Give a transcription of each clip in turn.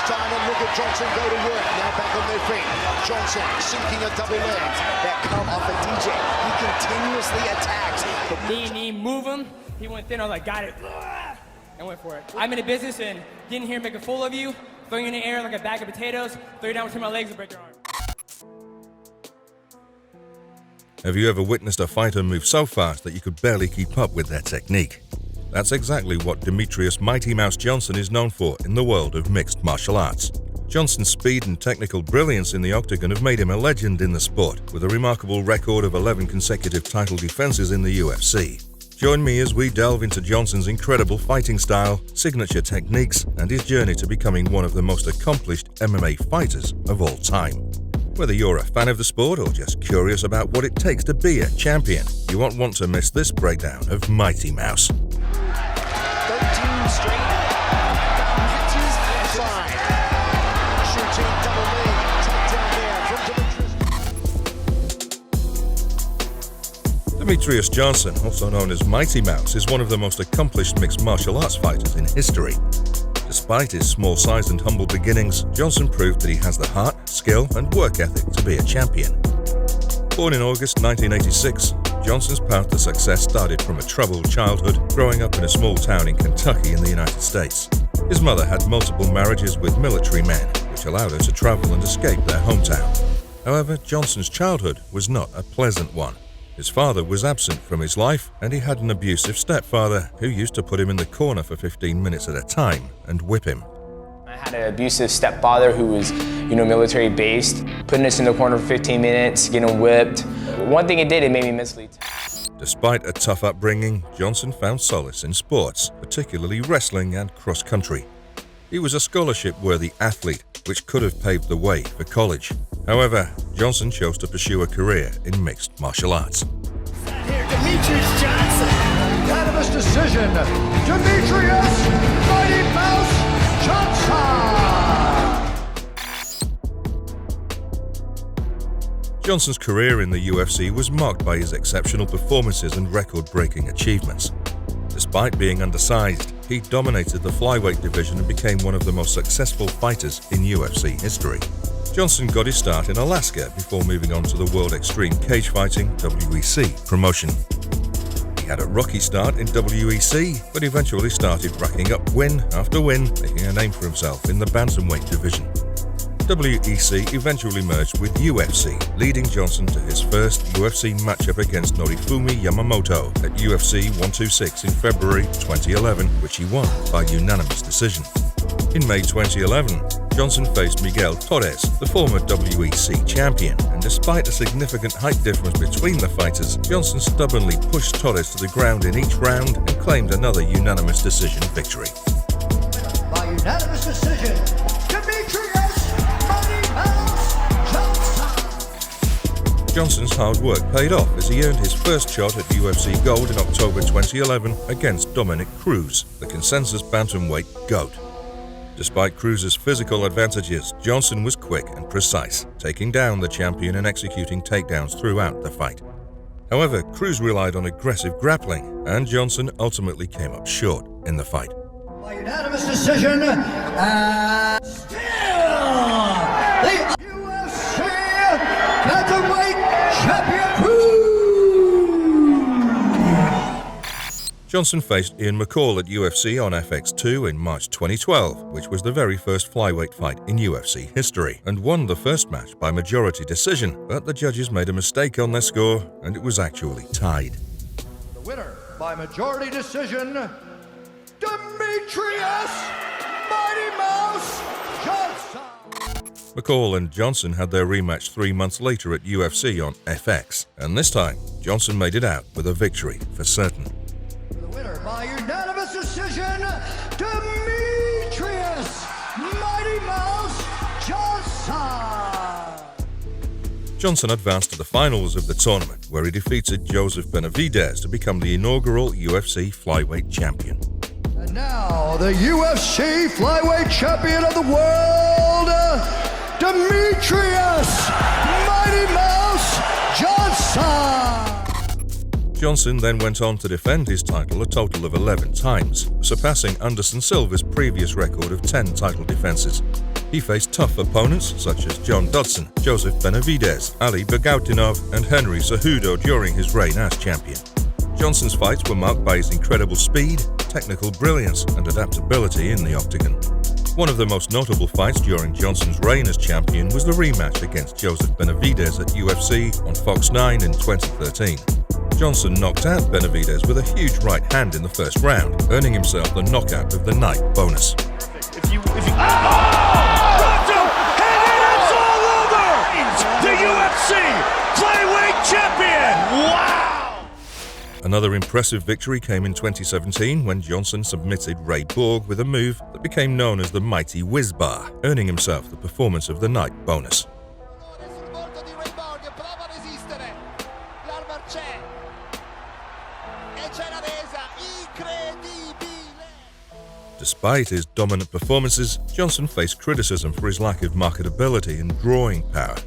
time, and look at Johnson go to work. Now back on their feet. Johnson sinking a double leg. That come off of DJ. He continuously attacks. Knee, move him. He went thin. I was like, got it. And went for it. I'm in a business and getting here, make a fool of you, throw you in the air like a bag of potatoes, throw you down between my legs and break your arm. Have you ever witnessed a fighter move so fast that you could barely keep up with their technique? That's exactly what Demetrious Mighty Mouse Johnson is known for in the world of mixed martial arts. Johnson's speed and technical brilliance in the octagon have made him a legend in the sport, with a remarkable record of 11 consecutive title defenses in the UFC. Join me as we delve into Johnson's incredible fighting style, signature techniques, and his journey to becoming one of the most accomplished MMA fighters of all time. Whether you're a fan of the sport or just curious about what it takes to be a champion, you won't want to miss this breakdown of Mighty Mouse. 13 straight catches outside. Shooting double leg. Takedown there from Demetrious. Demetrious Johnson, also known as Mighty Mouse, is one of the most accomplished mixed martial arts fighters in history. Despite his small size and humble beginnings, Johnson proved that he has the heart, skill, and work ethic to be a champion. Born in August 1986, Johnson's path to success started from a troubled childhood, growing up in a small town in Kentucky in the United States. His mother had multiple marriages with military men, which allowed her to travel and escape their hometown. However, Johnson's childhood was not a pleasant one. His father was absent from his life, and he had an abusive stepfather who used to put him in the corner for 15 minutes at a time and whip him. I had an abusive stepfather who was, military based, putting us in the corner for 15 minutes, getting whipped. One thing it did, it made me mentally tough. Despite a tough upbringing, Johnson found solace in sports, particularly wrestling and cross-country. He was a scholarship-worthy athlete, which could have paved the way for college. However, Johnson chose to pursue a career in mixed martial arts. Here, Demetrious Johnson. Unanimous decision. Demetrious Mighty Mouse Johnson. Johnson's career in the UFC was marked by his exceptional performances and record-breaking achievements. Despite being undersized, he dominated the flyweight division and became one of the most successful fighters in UFC history. Johnson got his start in Alaska before moving on to the World Extreme Cage Fighting (WEC) promotion. He had a rocky start in WEC, but eventually started racking up win after win, making a name for himself in the bantamweight division. WEC eventually merged with UFC, leading Johnson to his first UFC matchup against Norifumi Yamamoto at UFC 126 in February 2011, which he won by unanimous decision. In May 2011, Johnson faced Miguel Torres, the former WEC champion, and despite a significant height difference between the fighters, Johnson stubbornly pushed Torres to the ground in each round and claimed another unanimous decision victory. By unanimous decision, Demetrious Mighty Mouse Johnson. Johnson's hard work paid off as he earned his first shot at UFC Gold in October 2011 against Dominic Cruz, the consensus bantamweight GOAT. Despite Cruz's physical advantages, Johnson was quick and precise, taking down the champion and executing takedowns throughout the fight. However, Cruz relied on aggressive grappling, and Johnson ultimately came up short in the fight. By unanimous decision, and still the UFC Bantamweight Champion Cruz. Johnson faced Ian McCall at UFC on FX2 in March 2012, which was the very first flyweight fight in UFC history, and won the first match by majority decision, but the judges made a mistake on their score, and it was actually tied. The winner by majority decision, Demetrious Mighty Mouse Johnson. McCall and Johnson had their rematch 3 months later at UFC on FX, and this time, Johnson made it out with a victory for certain. The winner by unanimous decision, Demetrious Mighty Mouse Johnson. Johnson advanced to the finals of the tournament, where he defeated Joseph Benavidez to become the inaugural UFC flyweight champion. And now, the UFC flyweight champion of the world, Demetrious Mighty Mouse Johnson. Johnson then went on to defend his title a total of 11 times, surpassing Anderson Silva's previous record of 10 title defenses. He faced tough opponents such as John Dodson, Joseph Benavidez, Ali Bagautinov, and Henry Cejudo during his reign as champion. Johnson's fights were marked by his incredible speed, technical brilliance, and adaptability in the octagon. One of the most notable fights during Johnson's reign as champion was the rematch against Joseph Benavidez at UFC on Fox 9 in 2013. Johnson knocked out Benavidez with a huge right hand in the first round, earning himself the knockout of the night bonus. The UFC flyweight champion! Wow! Another impressive victory came in 2017 when Johnson submitted Ray Borg with a move that became known as the Mighty Whiz Bar, earning himself the Performance of the Night bonus. Despite his dominant performances, Johnson faced criticism for his lack of marketability and drawing power.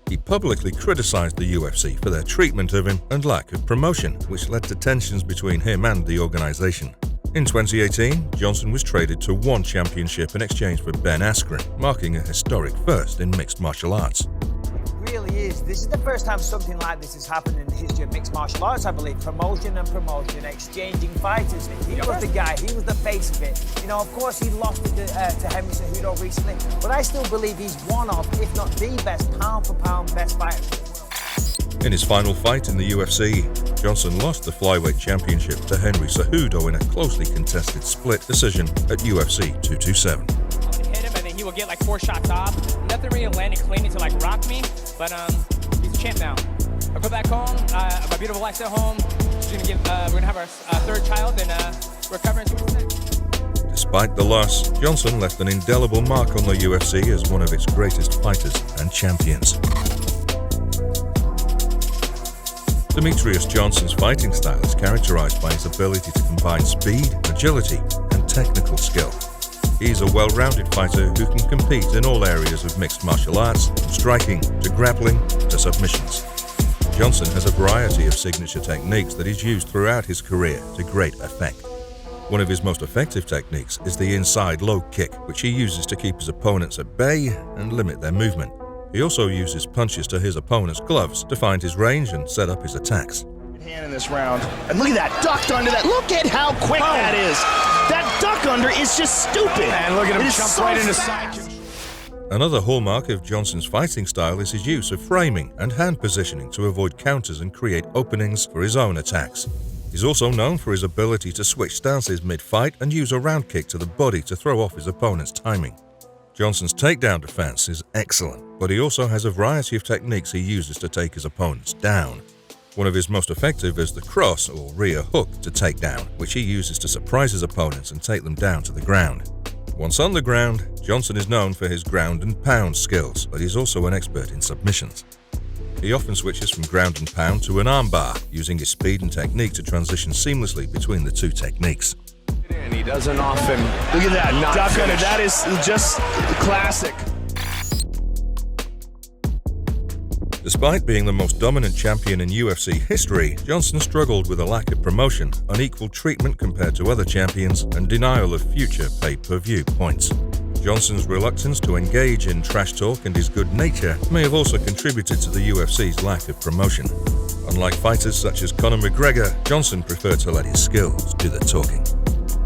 He publicly criticized the UFC for their treatment of him and lack of promotion, which led to tensions between him and the organization. In 2018, Johnson was traded to one championship in exchange for Ben Askren, marking a historic first in mixed martial arts. Really is. This is the first time something like this has happened in the history of mixed martial arts, I believe. Promotion and promotion, exchanging fighters. He was the guy, he was the face of it. You know, of course, he lost to Henry Cejudo recently, but I still believe he's one of, if not the best, pound-for-pound best fighter in the world. In his final fight in the UFC, Johnson lost the flyweight championship to Henry Cejudo in a closely contested split decision at UFC 227. He will get like 4 shots off. Nothing really landed clean to like rock me, but he's a champ now. I go back home. My beautiful wife's at home. We're gonna have our third child, and we're covering 2 weeks next. Despite the loss, Johnson left an indelible mark on the UFC as one of its greatest fighters and champions. Demetrious Johnson's fighting style is characterized by his ability to combine speed, agility, and technical skill. He's a well-rounded fighter who can compete in all areas of mixed martial arts, from striking to grappling to submissions. Johnson has a variety of signature techniques that he's used throughout his career to great effect. One of his most effective techniques is the inside low kick, which he uses to keep his opponents at bay and limit their movement. He also uses punches to his opponent's gloves to find his range and set up his attacks. Hand in this round, and look at that, ducked under that. Look at how quick that is. That duck under is just stupid. And look at him It is jump so right into fast. side. Another hallmark of Johnson's fighting style is his use of framing and hand positioning to avoid counters and create openings for his own attacks. He's also known for his ability to switch stances mid-fight and use a round kick to the body to throw off his opponent's timing. Johnson's takedown defense is excellent, but he also has a variety of techniques he uses to take his opponents down. One of his most effective is the cross or rear hook to take down, which he uses to surprise his opponents and take them down to the ground. Once on the ground, Johnson is known for his ground and pound skills, but he's also an expert in submissions. He often switches from ground and pound to an armbar, using his speed and technique to transition seamlessly between the two techniques. And he doesn't often. Look at that, Not duck under. finished. That is just classic. Despite being the most dominant champion in UFC history, Johnson struggled with a lack of promotion, unequal treatment compared to other champions, and denial of future pay-per-view points. Johnson's reluctance to engage in trash talk and his good nature may have also contributed to the UFC's lack of promotion. Unlike fighters such as Conor McGregor, Johnson preferred to let his skills do the talking.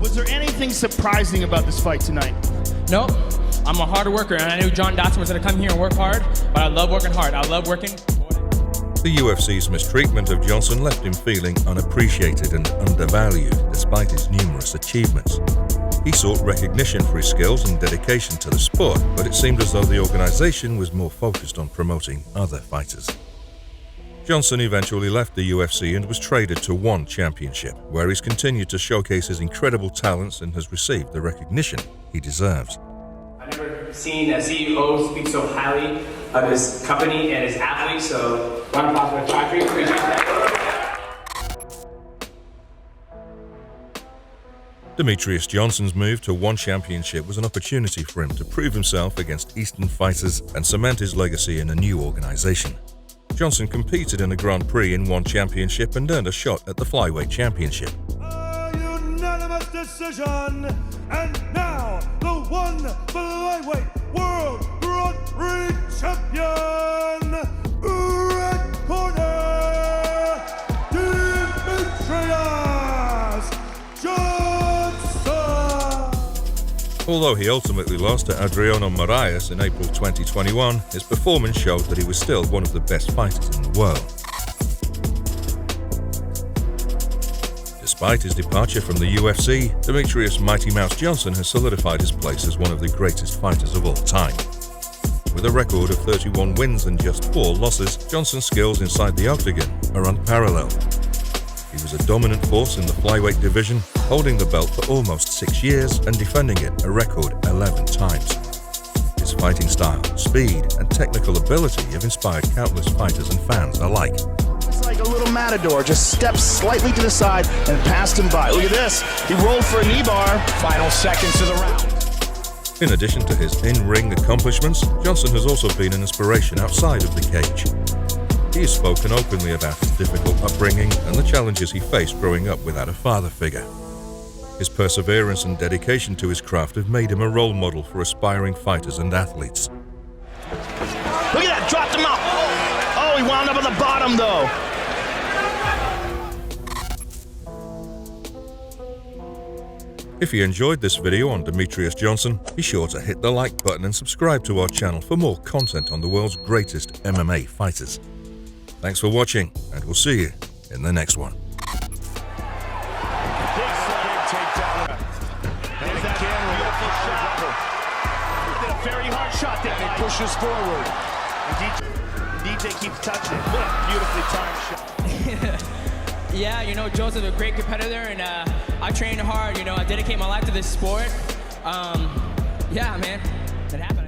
Was there anything surprising about this fight tonight? Nope. I'm a hard worker, and I knew John Dodson was gonna come here and work hard, but I love working hard. I love working. The UFC's mistreatment of Johnson left him feeling unappreciated and undervalued despite his numerous achievements. He sought recognition for his skills and dedication to the sport, but it seemed as though the organization was more focused on promoting other fighters. Johnson eventually left the UFC and was traded to ONE Championship, where he's continued to showcase his incredible talents and has received the recognition he deserves. I've never seen a CEO speak so highly of his company and his athletes, so round of applause for the factory. Appreciate that. Demetrious Johnson's move to ONE Championship was an opportunity for him to prove himself against Eastern fighters and cement his legacy in a new organization. Johnson competed in the Grand Prix in ONE Championship and earned a shot at the Flyweight Championship. A unanimous decision, and now the ONE Flyweight World Grand Prix champion, red corner, Demetrious Johnson. Although he ultimately lost to Adriano Moraes in April 2021, his performance showed that he was still one of the best fighters in the world. Despite his departure from the UFC, Demetrious Mighty Mouse Johnson has solidified his place as one of the greatest fighters of all time. With a record of 31 wins and just 4 losses, Johnson's skills inside the octagon are unparalleled. He was a dominant force in the flyweight division, holding the belt for almost 6 years and defending it a record 11 times. His fighting style, speed, and technical ability have inspired countless fighters and fans alike. It's like a little matador, just steps slightly to the side and passed him by. Look at this. He rolled for a knee bar. Final seconds of the round. In addition to his in-ring accomplishments, Johnson has also been an inspiration outside of the cage. He has spoken openly about his difficult upbringing and the challenges he faced growing up without a father figure. His perseverance and dedication to his craft have made him a role model for aspiring fighters and athletes. Look at that, dropped him out. Oh, he wound up on the bottom though. If you enjoyed this video on Demetrious Johnson, be sure to hit the like button and subscribe to our channel for more content on the world's greatest MMA fighters. Thanks for watching, and we'll see you in the next one. Very hard shot there. He pushes forward. And DJ keeps touching it. What a beautifully timed shot. Yeah, you know, Joseph's a great competitor, and I train hard. You know, I dedicate my life to this sport. Yeah, man, it happened.